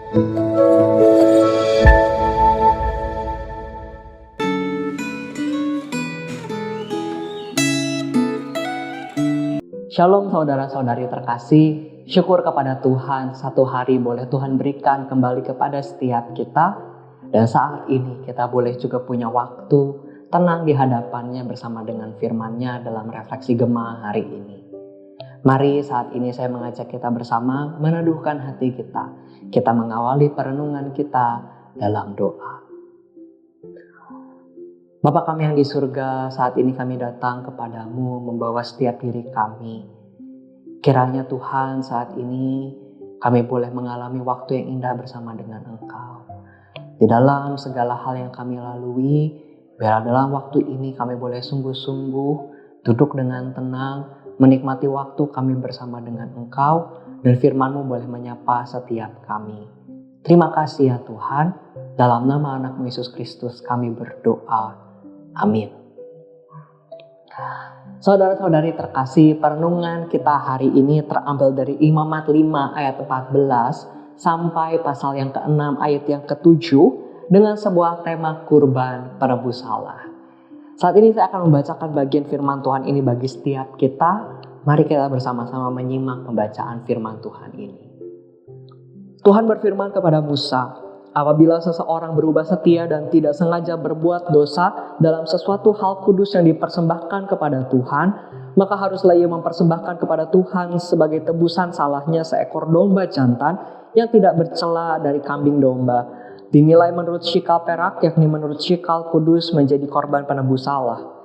Shalom saudara-saudari terkasih, syukur kepada Tuhan satu hari boleh Tuhan berikan kembali kepada setiap kita. Dan saat ini kita boleh juga punya waktu tenang di hadapannya bersama dengan firman-Nya dalam refleksi Gema hari ini. Mari saat ini saya mengajak kita bersama meneduhkan hati kita. Kita mengawali perenungan kita dalam doa. Bapa kami yang di surga, saat ini kami datang kepadamu membawa setiap diri kami. Kiranya Tuhan saat ini kami boleh mengalami waktu yang indah bersama dengan Engkau. Di dalam segala hal yang kami lalui, biar dalam waktu ini kami boleh sungguh-sungguh duduk dengan tenang, menikmati waktu kami bersama dengan Engkau, dan firman-Mu boleh menyapa setiap kami. Terima kasih ya Tuhan, dalam nama anak-Mu Yesus Kristus kami berdoa. Amin. Saudara-saudari terkasih, perenungan kita hari ini terambil dari Imamat 5 ayat 14 sampai pasal yang ke-6 ayat yang ke-7 dengan sebuah tema kurban penebus salah. Saat ini saya akan membacakan bagian firman Tuhan ini bagi setiap kita. Mari kita bersama-sama menyimak pembacaan firman Tuhan ini. Tuhan berfirman kepada Musa, apabila seseorang berubah setia dan tidak sengaja berbuat dosa dalam sesuatu hal kudus yang dipersembahkan kepada Tuhan, maka haruslah ia mempersembahkan kepada Tuhan sebagai tebusan salahnya seekor domba jantan yang tidak bercela dari kambing domba, dinilai menurut shikal perak, yakni menurut shikal kudus, menjadi korban penebus salah.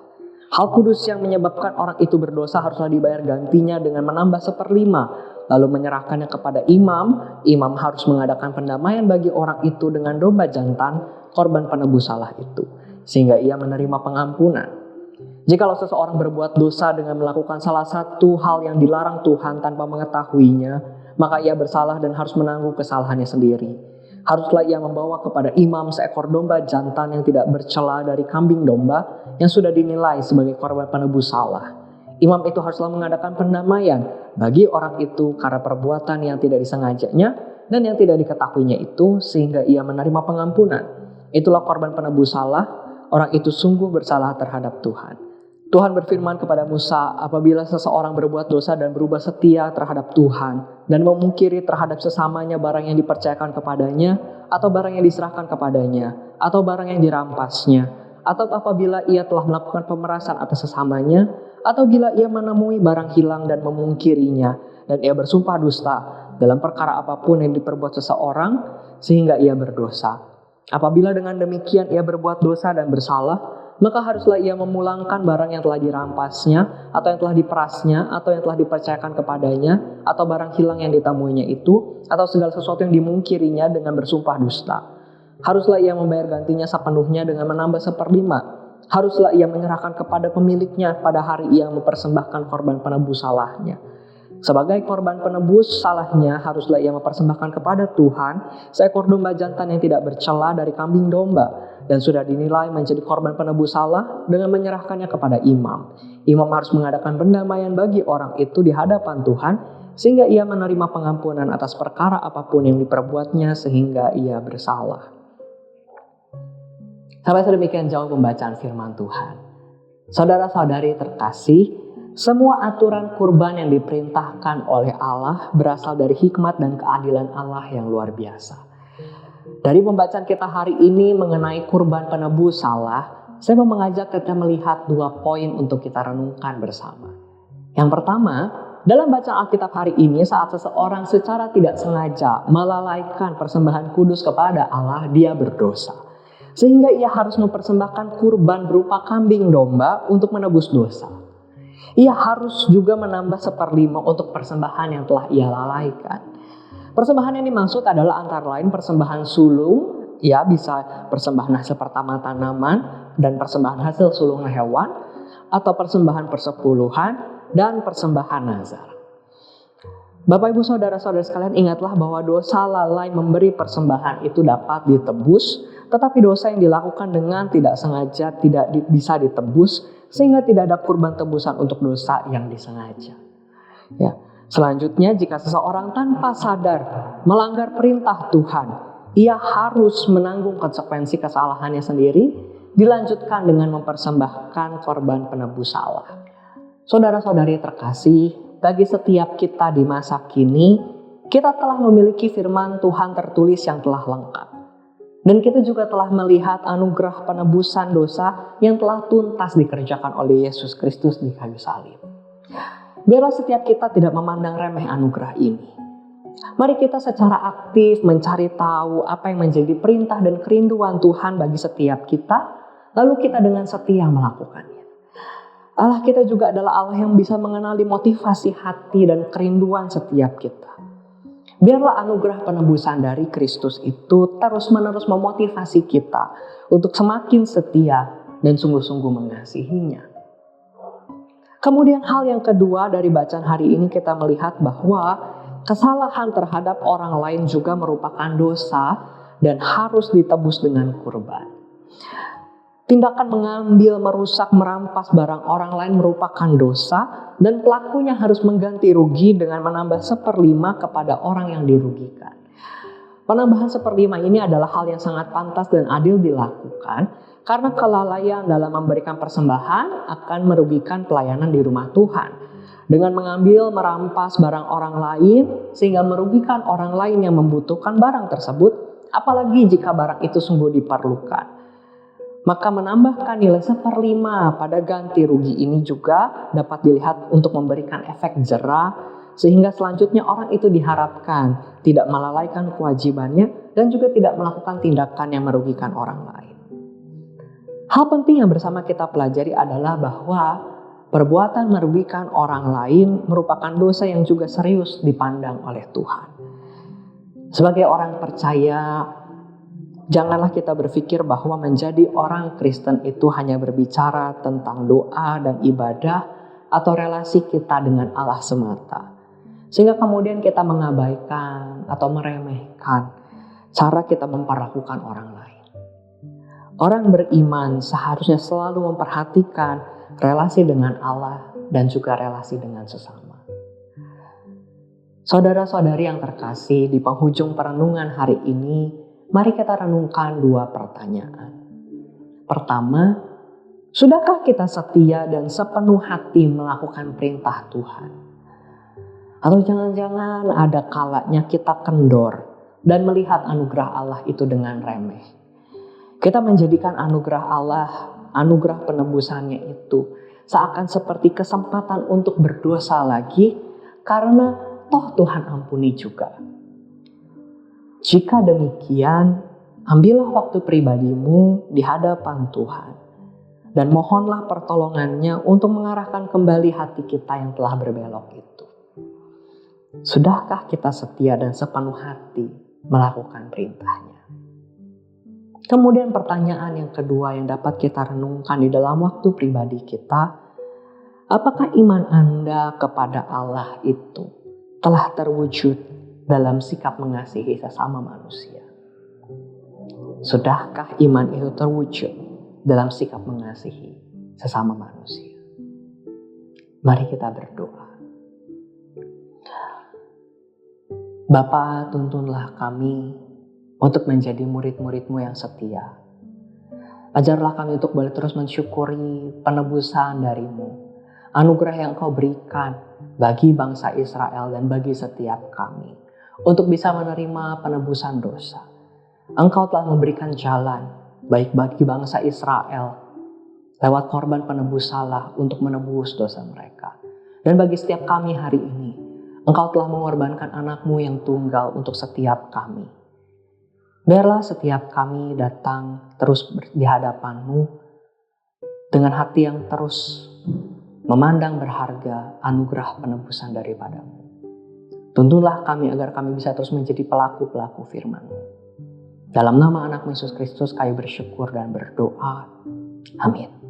Hal kudus yang menyebabkan orang itu berdosa haruslah dibayar gantinya dengan menambah 1/5, lalu menyerahkannya kepada imam. Imam harus mengadakan pendamaian bagi orang itu dengan domba jantan, korban penebus salah itu, sehingga ia menerima pengampunan. Jikalau seseorang berbuat dosa dengan melakukan salah satu hal yang dilarang Tuhan tanpa mengetahuinya, maka ia bersalah dan harus menanggung kesalahannya sendiri. Haruslah ia membawa kepada imam seekor domba jantan yang tidak bercela dari kambing domba yang sudah dinilai sebagai korban penebus salah. Imam itu haruslah mengadakan pendamaian bagi orang itu karena perbuatan yang tidak disengajanya dan yang tidak diketahuinya itu, sehingga ia menerima pengampunan. Itulah korban penebus salah. Orang itu sungguh bersalah terhadap Tuhan. Tuhan berfirman kepada Musa, apabila seseorang berbuat dosa dan berubah setia terhadap Tuhan dan memungkiri terhadap sesamanya barang yang dipercayakan kepadanya, atau barang yang diserahkan kepadanya, atau barang yang dirampasnya, atau apabila ia telah melakukan pemerasan atas sesamanya, atau bila ia menemui barang hilang dan memungkirinya, dan ia bersumpah dusta dalam perkara apapun yang diperbuat seseorang sehingga ia berdosa. Apabila dengan demikian ia berbuat dosa dan bersalah, maka haruslah ia memulangkan barang yang telah dirampasnya, atau yang telah diperasnya, atau yang telah dipercayakan kepadanya, atau barang hilang yang ditemuinya itu, atau segala sesuatu yang dimungkirinya dengan bersumpah dusta. Haruslah ia membayar gantinya sepenuhnya dengan menambah 1/5. Haruslah ia menyerahkan kepada pemiliknya pada hari ia mempersembahkan korban penebus salahnya. Sebagai korban penebus salahnya haruslah ia mempersembahkan kepada Tuhan seekor domba jantan yang tidak bercela dari kambing domba dan sudah dinilai menjadi korban penebus salah dengan menyerahkannya kepada imam. Imam harus mengadakan pendamaian bagi orang itu di hadapan Tuhan sehingga ia menerima pengampunan atas perkara apapun yang diperbuatnya sehingga ia bersalah. Sampai sedemikian jauh pembacaan firman Tuhan. Saudara-saudari terkasih, semua aturan kurban yang diperintahkan oleh Allah berasal dari hikmat dan keadilan Allah yang luar biasa. Dari pembacaan kita hari ini mengenai kurban penebus salah, saya mau mengajak kita melihat 2 poin untuk kita renungkan bersama. Yang pertama, dalam bacaan Alkitab hari ini, saat seseorang secara tidak sengaja melalaikan persembahan kudus kepada Allah, dia berdosa. Sehingga ia harus mempersembahkan kurban berupa kambing domba untuk menebus dosa. Ia harus juga menambah 1/5 untuk persembahan yang telah ia lalaikan. Persembahan yang dimaksud adalah antara lain persembahan sulung, ya bisa persembahan hasil pertama tanaman dan persembahan hasil sulung hewan, atau persembahan persepuluhan dan persembahan nazar. Bapak ibu saudara-saudara sekalian, ingatlah bahwa dosa lalai memberi persembahan itu dapat ditebus, tetapi dosa yang dilakukan dengan tidak sengaja tidak bisa ditebus, sehingga tidak ada kurban tebusan untuk dosa yang disengaja. Ya, Selanjutnya, jika seseorang tanpa sadar melanggar perintah Tuhan, ia harus menanggung konsekuensi kesalahannya sendiri, dilanjutkan dengan mempersembahkan korban penebus salah. Saudara-saudari terkasih, bagi setiap kita di masa kini, kita telah memiliki firman Tuhan tertulis yang telah lengkap. Dan kita juga telah melihat anugerah penebusan dosa yang telah tuntas dikerjakan oleh Yesus Kristus di kayu salib. Biarlah setiap kita tidak memandang remeh anugerah ini. Mari kita secara aktif mencari tahu apa yang menjadi perintah dan kerinduan Tuhan bagi setiap kita, lalu kita dengan setia melakukannya. Allah kita juga adalah Allah yang bisa mengenali motivasi hati dan kerinduan setiap kita. Biarlah anugerah penebusan dari Kristus itu terus-menerus memotivasi kita untuk semakin setia dan sungguh-sungguh mengasihinya. Kemudian hal yang kedua dari bacaan hari ini kita melihat bahwa kesalahan terhadap orang lain juga merupakan dosa dan harus ditebus dengan kurban. Tindakan mengambil, merusak, merampas barang orang lain merupakan dosa dan pelakunya harus mengganti rugi dengan menambah 1/5 kepada orang yang dirugikan. Penambahan 1/5 ini adalah hal yang sangat pantas dan adil dilakukan karena kelalaian dalam memberikan persembahan akan merugikan pelayanan di rumah Tuhan. Dengan mengambil, merampas barang orang lain sehingga merugikan orang lain yang membutuhkan barang tersebut, apalagi jika barang itu sungguh diperlukan. Maka menambahkan nilai 1/5 pada ganti rugi ini juga dapat dilihat untuk memberikan efek jera, sehingga selanjutnya orang itu diharapkan tidak melalaikan kewajibannya dan juga tidak melakukan tindakan yang merugikan orang lain. Hal penting yang bersama kita pelajari adalah bahwa perbuatan merugikan orang lain merupakan dosa yang juga serius dipandang oleh Tuhan. Sebagai orang percaya, janganlah kita berpikir bahwa menjadi orang Kristen itu hanya berbicara tentang doa dan ibadah atau relasi kita dengan Allah semata. Sehingga kemudian kita mengabaikan atau meremehkan cara kita memperlakukan orang lain. Orang beriman seharusnya selalu memperhatikan relasi dengan Allah dan juga relasi dengan sesama. Saudara-saudari yang terkasih, di penghujung perenungan hari ini, mari kita renungkan 2 pertanyaan. Pertama, sudahkah kita setia dan sepenuh hati melakukan perintah Tuhan? Atau jangan-jangan ada kalanya kita kendor dan melihat anugerah Allah itu dengan remeh. Kita menjadikan anugerah Allah, anugerah penebusannya itu seakan seperti kesempatan untuk berdosa lagi karena toh Tuhan ampuni juga. Jika demikian, ambillah waktu pribadimu di hadapan Tuhan dan mohonlah pertolongannya untuk mengarahkan kembali hati kita yang telah berbelok itu. Sudahkah kita setia dan sepenuh hati melakukan perintahnya? Kemudian pertanyaan yang kedua yang dapat kita renungkan di dalam waktu pribadi kita, apakah iman Anda kepada Allah itu telah terwujud dalam sikap mengasihi sesama manusia? Sudahkah iman itu terwujud dalam sikap mengasihi sesama manusia? Mari kita berdoa. Bapa, tuntunlah kami untuk menjadi murid-murid-Mu yang setia. Ajarlah kami untuk boleh terus mensyukuri penebusan dari-Mu, anugerah yang Engkau berikan bagi bangsa Israel dan bagi setiap kami, untuk bisa menerima penebusan dosa. Engkau telah memberikan jalan, baik bagi bangsa Israel, lewat korban penebus salah untuk menebus dosa mereka. Dan bagi setiap kami hari ini, Engkau telah mengorbankan anak-Mu yang tunggal untuk setiap kami. Biarlah setiap kami datang terus di hadapan-Mu dengan hati yang terus memandang berharga anugerah penebusan daripada-Mu. Tuntunlah kami agar kami bisa terus menjadi pelaku-pelaku firman-Mu. Dalam nama anak Yesus Kristus kami bersyukur dan berdoa. Amin.